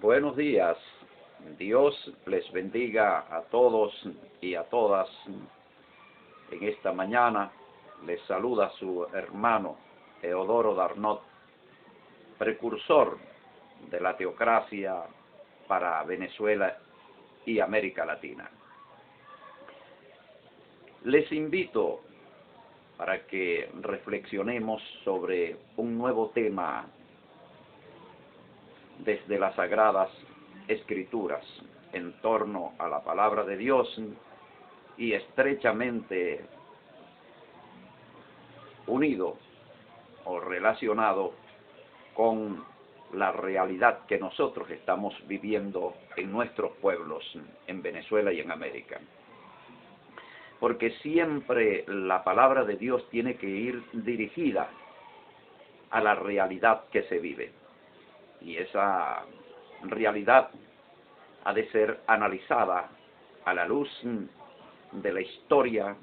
Buenos días. Dios les bendiga a todos y a todas. En esta mañana les saluda su hermano Teodoro Darnot, precursor de la teocracia para Venezuela y América Latina. Les invito para que reflexionemos sobre un nuevo tema desde las Sagradas Escrituras en torno a la palabra de Dios y estrechamente unido o relacionado con la realidad que nosotros estamos viviendo en nuestros pueblos, en Venezuela y en América. Porque siempre la palabra de Dios tiene que ir dirigida a la realidad que se vive. Y esa realidad ha de ser analizada a la luz de la historia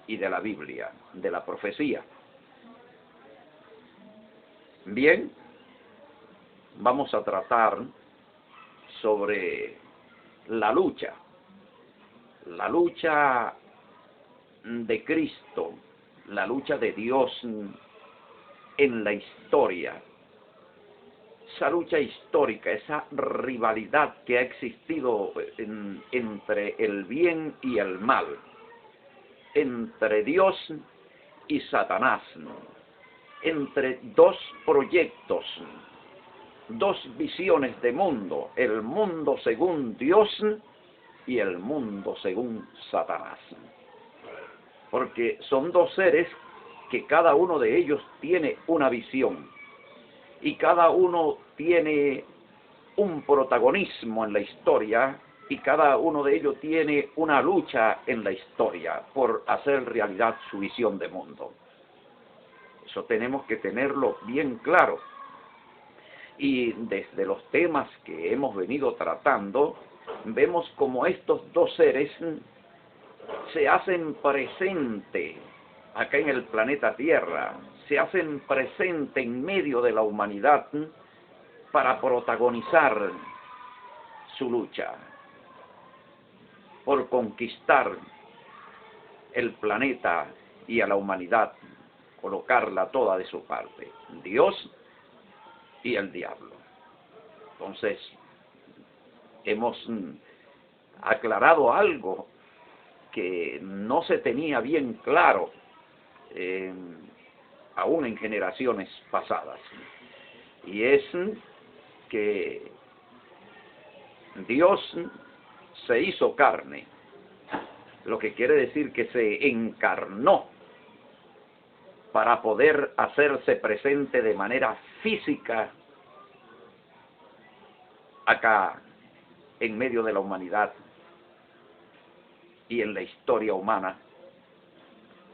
y de la Biblia, de la profecía. Bien, vamos a tratar sobre la lucha de Cristo, la lucha de Dios en la historia. Esa lucha histórica, esa rivalidad que ha existido entre el bien y el mal, entre Dios y Satanás, entre dos proyectos, dos visiones de mundo, el mundo según Dios y el mundo según Satanás. Porque son dos seres que cada uno de ellos tiene una visión y cada uno tiene un protagonismo en la historia y cada uno de ellos tiene una lucha en la historia por hacer realidad su visión de mundo. Eso tenemos que tenerlo bien claro. Y desde los temas que hemos venido tratando, vemos como estos dos seres se hacen presente acá en el planeta Tierra, se hacen presente en medio de la humanidad para protagonizar su lucha por conquistar el planeta y a la humanidad, colocarla toda de su parte, Dios y el diablo. Entonces, hemos aclarado algo que no se tenía bien claro aún en generaciones pasadas, y es que Dios se hizo carne, lo que quiere decir que se encarnó para poder hacerse presente de manera física acá en medio de la humanidad y en la historia humana,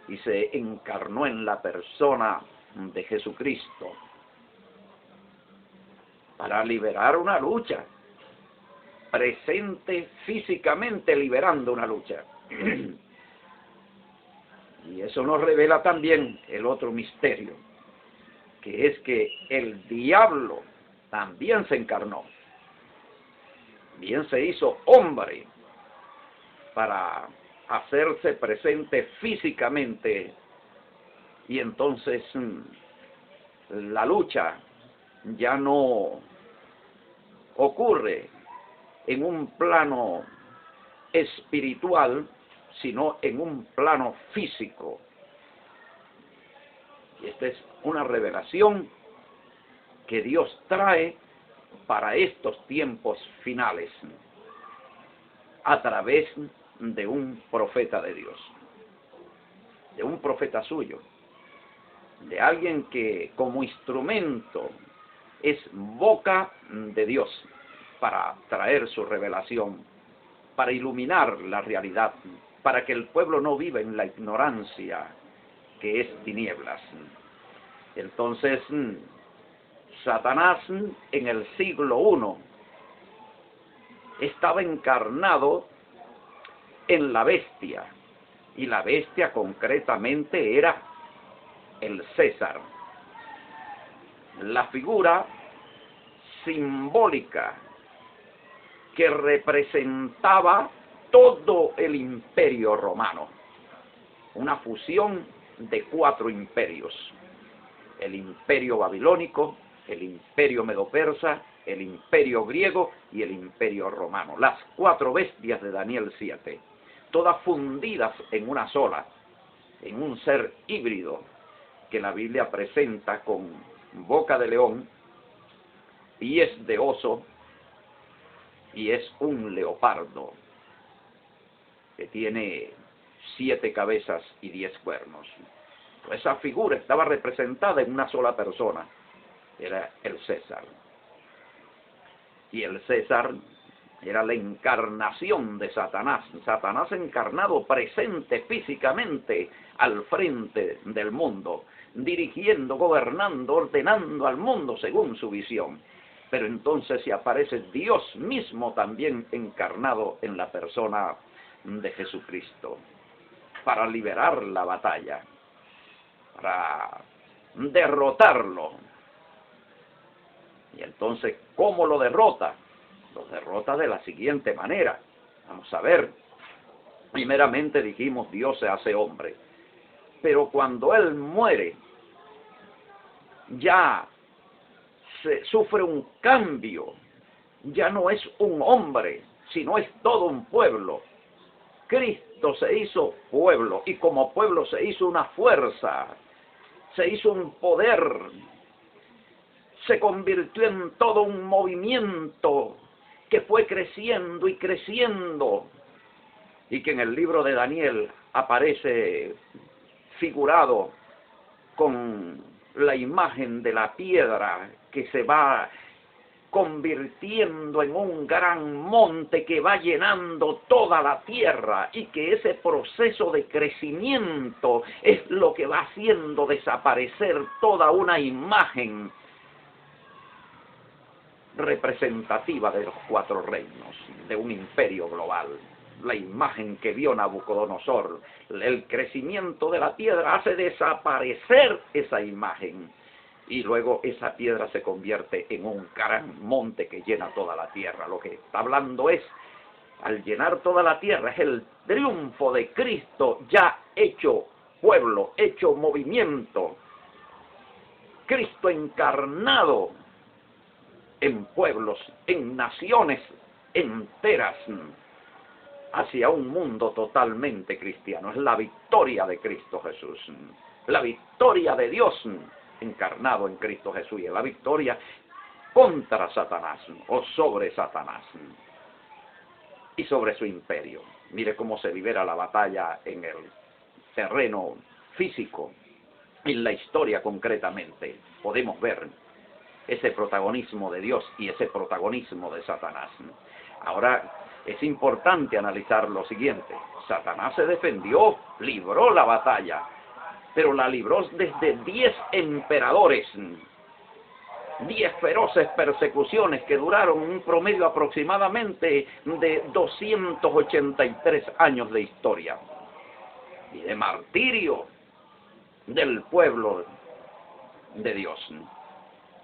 y se encarnó en la persona de Jesucristo para liberar una lucha, presente físicamente liberando una lucha. Y eso nos revela también el otro misterio, que es que el diablo también se encarnó, bien se hizo hombre para hacerse presente físicamente, y entonces la lucha ya no ocurre en un plano espiritual, sino en un plano físico. Y esta es una revelación que Dios trae para estos tiempos finales a través de un profeta de Dios, de un profeta suyo, de alguien que como instrumento es boca de Dios para traer su revelación, para iluminar la realidad, para que el pueblo no viva en la ignorancia que es tinieblas. Entonces, Satanás en el siglo I estaba encarnado en la bestia, y la bestia concretamente era el César, la figura simbólica que representaba todo el imperio romano. Una fusión de 4 imperios: el imperio babilónico, el imperio medo-persa, el imperio griego y el imperio romano. Las 4 bestias de Daniel 7, todas fundidas en una sola, en un ser híbrido que la Biblia presenta con boca de león, pies de oso y es un leopardo que tiene 7 cabezas y 10 cuernos. Esa figura estaba representada en una sola persona, era el César. Y el César era la encarnación de Satanás. Satanás encarnado, presente físicamente al frente del mundo, dirigiendo, gobernando, ordenando al mundo según su visión. Pero entonces se aparece Dios mismo también encarnado en la persona de Jesucristo, para liberar la batalla, para derrotarlo. Y entonces, ¿cómo lo derrota? Lo derrota de la siguiente manera. Vamos a ver. Primeramente dijimos, Dios se hace hombre. Pero cuando Él muere, ya se sufre un cambio. Ya no es un hombre, sino es todo un pueblo. Cristo se hizo pueblo y como pueblo se hizo una fuerza, se hizo un poder, se convirtió en todo un movimiento que fue creciendo y creciendo, y que en el libro de Daniel aparece figurado con la imagen de la piedra que se va convirtiendo en un gran monte que va llenando toda la tierra, y que ese proceso de crecimiento es lo que va haciendo desaparecer toda una imagen representativa de los 4 reinos, de un imperio global. La imagen que vio Nabucodonosor, el crecimiento de la piedra hace desaparecer esa imagen, y luego esa piedra se convierte en un gran monte que llena toda la tierra. Lo que está hablando es, al llenar toda la tierra, es el triunfo de Cristo ya hecho pueblo, hecho movimiento. Cristo encarnado en pueblos, en naciones enteras, hacia un mundo totalmente cristiano. Es la victoria de Cristo Jesús, la victoria de Dios encarnado en Cristo Jesús, y la victoria contra Satanás o sobre Satanás y sobre su imperio. Mire cómo se libera la batalla en el terreno físico, en la historia concretamente. Podemos ver ese protagonismo de Dios y ese protagonismo de Satanás. Ahora es importante analizar lo siguiente. Satanás se defendió, libró la batalla, pero la libró desde 10 emperadores, 10 feroces persecuciones que duraron un promedio aproximadamente de 283 años de historia y de martirio del pueblo de Dios.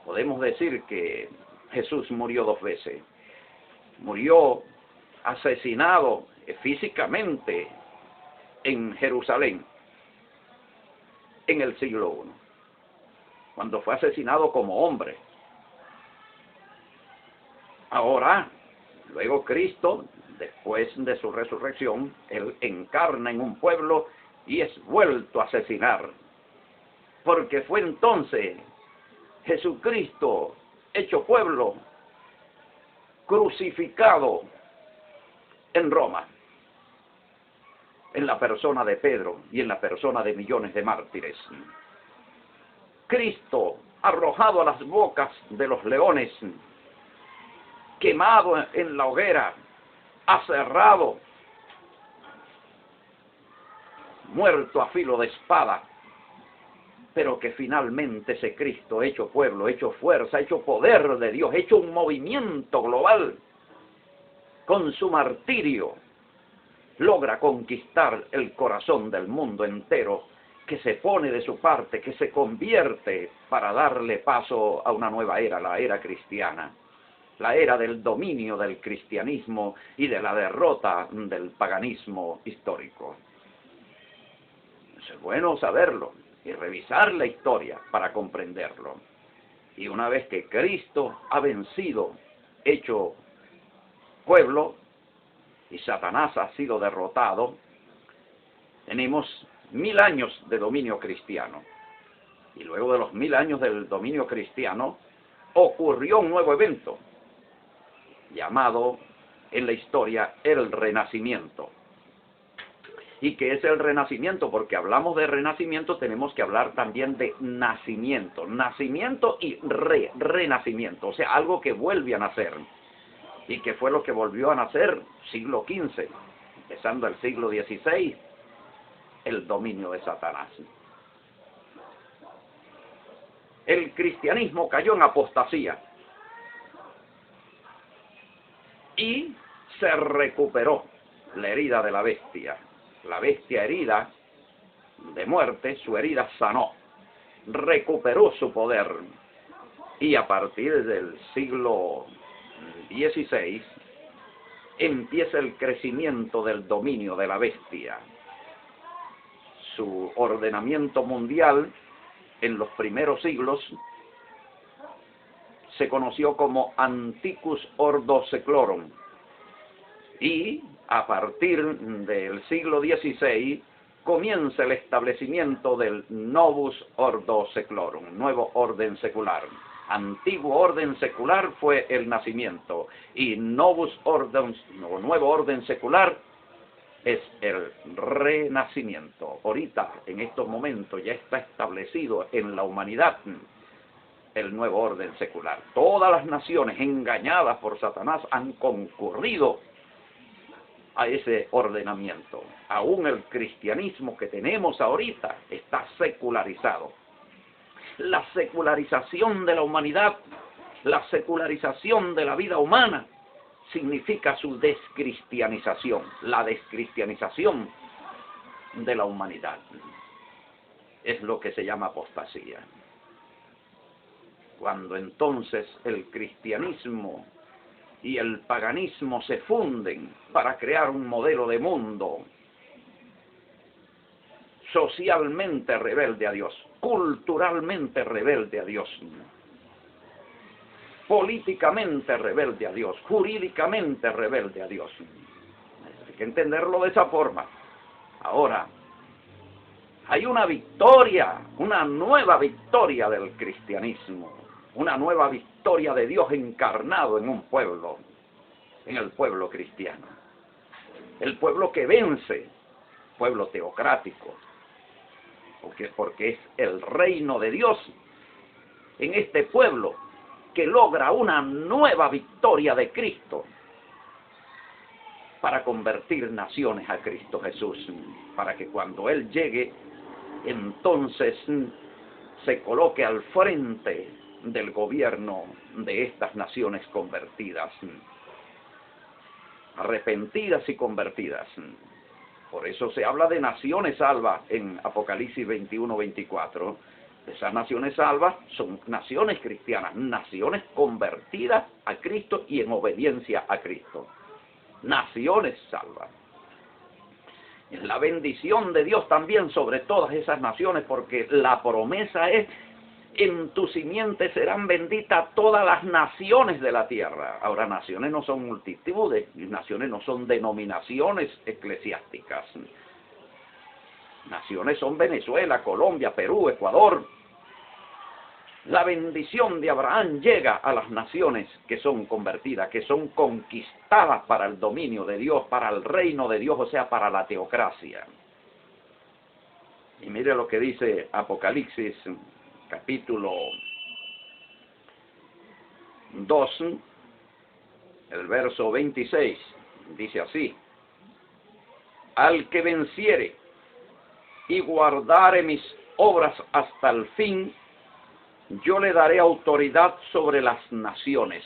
Podemos decir que Jesús murió 2 veces. Murió asesinado físicamente en Jerusalén en el siglo I, cuando fue asesinado como hombre. Ahora, luego Cristo, después de su resurrección, Él encarna en un pueblo y es vuelto a asesinar, porque fue entonces Jesucristo, hecho pueblo, crucificado en Roma, en la persona de Pedro y en la persona de millones de mártires. Cristo arrojado a las bocas de los leones, quemado en la hoguera, aserrado, muerto a filo de espada, pero que finalmente ese Cristo hecho pueblo, hecho fuerza, hecho poder de Dios, hecho un movimiento global, con su martirio logra conquistar el corazón del mundo entero, que se pone de su parte, que se convierte para darle paso a una nueva era, la era cristiana. la era del dominio del cristianismo y de la derrota del paganismo histórico. Es bueno saberlo y revisar la historia para comprenderlo. Y una vez que Cristo ha vencido, hecho pueblo, y Satanás ha sido derrotado, tenemos 1000 años de dominio cristiano. Y luego de los 1000 años del dominio cristiano, ocurrió un nuevo evento, llamado en la historia el Renacimiento. ¿Y qué es el Renacimiento? Porque hablamos de renacimiento, tenemos que hablar también de nacimiento. Nacimiento y renacimiento, o sea, algo que vuelve a nacer. ¿Y qué fue lo que volvió a nacer? Siglo XV, empezando el siglo XVI, el dominio de Satanás. El cristianismo cayó en apostasía y se recuperó la herida de la bestia. La bestia herida de muerte, su herida sanó, recuperó su poder, y a partir del siglo XVI empieza el crecimiento del dominio de la bestia. Su ordenamiento mundial en los primeros siglos se conoció como Antiquus Ordo Seclorum, y a partir del siglo XVI comienza el establecimiento del Novus Ordo Seclorum, nuevo orden secular. Antiguo orden secular fue el nacimiento, y Novus Ordem, nuevo orden secular, es el renacimiento. Ahorita, en estos momentos, ya está establecido en la humanidad el nuevo orden secular. Todas las naciones engañadas por Satanás han concurrido a ese ordenamiento. Aún el cristianismo que tenemos ahorita está secularizado. La secularización de la humanidad, la secularización de la vida humana, significa su descristianización, la descristianización de la humanidad. Es lo que se llama apostasía. Cuando entonces el cristianismo y el paganismo se funden para crear un modelo de mundo socialmente rebelde a Dios, culturalmente rebelde a Dios, políticamente rebelde a Dios, jurídicamente rebelde a Dios. Hay que entenderlo de esa forma. Ahora, hay una victoria, una nueva victoria del cristianismo, una nueva victoria de Dios encarnado en un pueblo, en el pueblo cristiano. El pueblo que vence, pueblo teocrático, porque es el reino de Dios en este pueblo que logra una nueva victoria de Cristo para convertir naciones a Cristo Jesús, para que cuando Él llegue, entonces se coloque al frente del gobierno de estas naciones convertidas, arrepentidas y convertidas. Por eso se habla de naciones salvas en Apocalipsis 21-24. Esas naciones salvas son naciones cristianas, naciones convertidas a Cristo y en obediencia a Cristo. Naciones salvas. Es la bendición de Dios también sobre todas esas naciones, porque la promesa es: en tu simiente serán benditas todas las naciones de la tierra. Ahora, naciones no son multitudes, naciones no son denominaciones eclesiásticas. Naciones son Venezuela, Colombia, Perú, Ecuador. La bendición de Abraham llega a las naciones que son convertidas, que son conquistadas para el dominio de Dios, para el reino de Dios, o sea, para la teocracia. Y mire lo que dice Apocalipsis, capítulo 2, el verso 26, dice así: al que venciere y guardare mis obras hasta el fin, yo le daré autoridad sobre las naciones.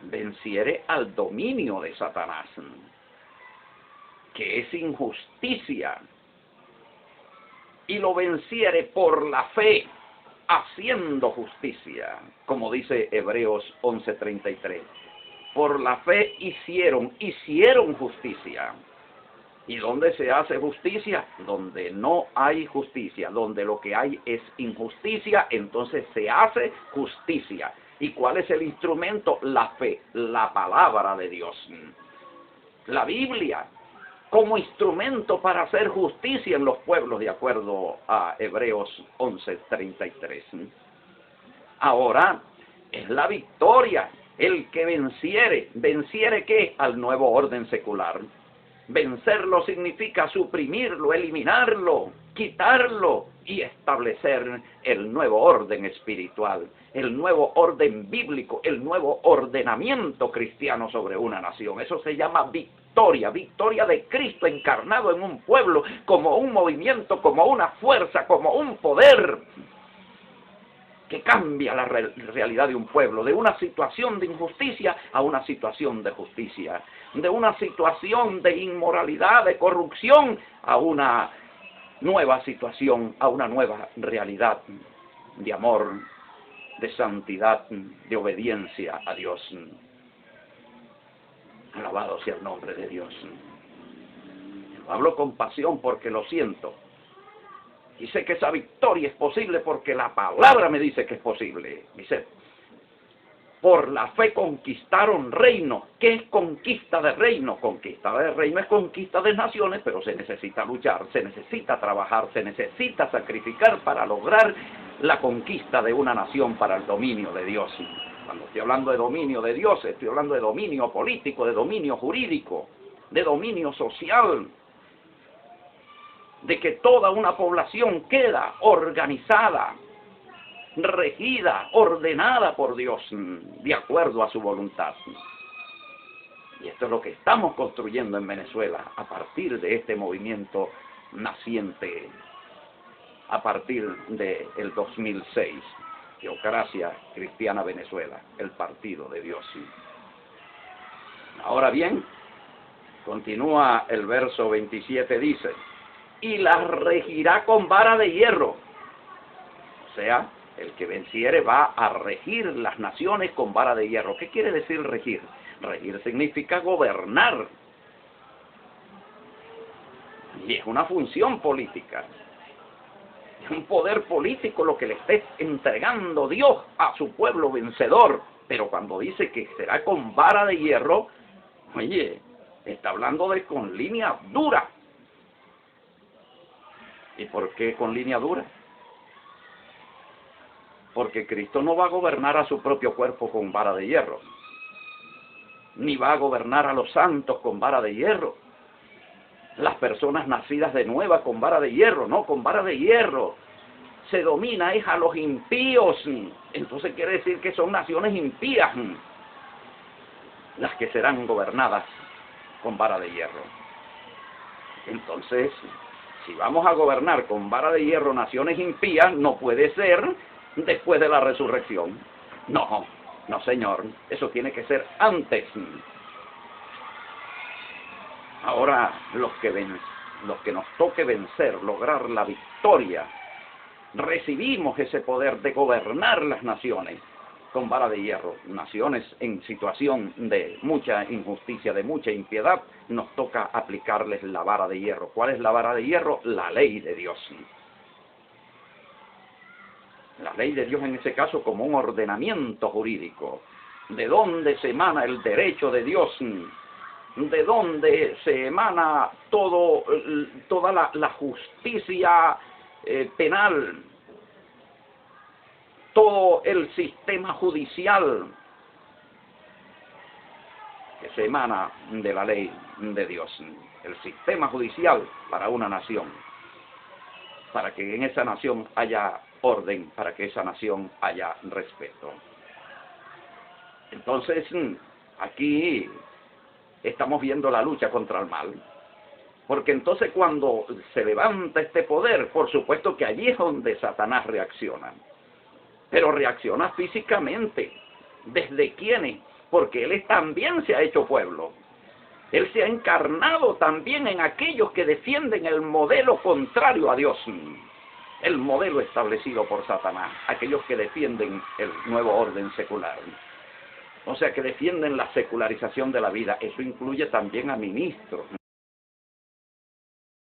Venciere al dominio de Satanás, que es injusticia, y lo venciere por la fe, haciendo justicia, como dice Hebreos 11:33. Por la fe hicieron justicia. ¿Y dónde se hace justicia? Donde no hay justicia, donde lo que hay es injusticia, entonces se hace justicia. ¿Y cuál es el instrumento? La fe, la palabra de Dios. La Biblia, como instrumento para hacer justicia en los pueblos, de acuerdo a Hebreos 11:33. Ahora, es la victoria, el que venciere. ¿Venciere qué? Al nuevo orden secular. Vencerlo significa suprimirlo, eliminarlo, quitarlo y establecer el nuevo orden espiritual, el nuevo orden bíblico, el nuevo ordenamiento cristiano sobre una nación. Eso se llama victoria, victoria de Cristo encarnado en un pueblo, como un movimiento, como una fuerza, como un poder que cambia la realidad de un pueblo, de una situación de injusticia a una situación de justicia, de una situación de inmoralidad, de corrupción, a una nueva situación, a una nueva realidad de amor, de santidad, de obediencia a Dios. Alabado sea el nombre de Dios. Hablo con pasión porque lo siento. Y sé que esa victoria es posible porque la palabra me dice que es posible. Dice, por la fe conquistaron reino. ¿Qué es conquista de reino? Conquista de reino es conquista de naciones, pero se necesita luchar, se necesita trabajar, se necesita sacrificar para lograr la conquista de una nación para el dominio de Dios. Cuando estoy hablando de dominio de Dios, estoy hablando de dominio político, de dominio jurídico, de dominio social, de que toda una población queda organizada, regida, ordenada por Dios, de acuerdo a su voluntad. Y esto es lo que estamos construyendo en Venezuela, a partir de este movimiento naciente, a partir del 2006, Teocracia Cristiana Venezuela, el partido de Dios. Ahora bien, continúa el verso 27, dice, y las regirá con vara de hierro. O sea, el que venciere va a regir las naciones con vara de hierro. ¿Qué quiere decir regir? Regir significa gobernar. Y es una función política. Es un poder político lo que le esté entregando Dios a su pueblo vencedor. Pero cuando dice que será con vara de hierro, oye, está hablando de con línea dura. ¿Y por qué con línea dura? Porque Cristo no va a gobernar a su propio cuerpo con vara de hierro, ni va a gobernar a los santos con vara de hierro, las personas nacidas de nueva con vara de hierro, no, con vara de hierro se domina es a los impíos. Entonces quiere decir que son naciones impías las que serán gobernadas con vara de hierro. Entonces, si vamos a gobernar con vara de hierro naciones impías, no puede ser después de la resurrección. No, no señor, eso tiene que ser antes. Ahora, los que nos toque vencer, lograr la victoria, recibimos ese poder de gobernar las naciones con vara de hierro. Naciones en situación de mucha injusticia, de mucha impiedad, nos toca aplicarles la vara de hierro. ¿Cuál es la vara de hierro? La ley de Dios. La ley de Dios en ese caso como un ordenamiento jurídico. ¿De dónde se emana el derecho de Dios? ¿De dónde se emana toda la justicia penal? Todo el sistema judicial que se emana de la ley de Dios. El sistema judicial para una nación, para que en esa nación haya orden, para que esa nación haya respeto. Entonces, aquí estamos viendo la lucha contra el mal. Porque entonces cuando se levanta este poder, por supuesto que allí es donde Satanás reacciona. Pero reacciona físicamente. ¿Desde quiénes? Porque él también se ha hecho pueblo. Él se ha encarnado también en aquellos que defienden el modelo contrario a Dios. el modelo establecido por Satanás, aquellos que defienden el nuevo orden secular. O sea, que defienden la secularización de la vida. Eso incluye también a ministros,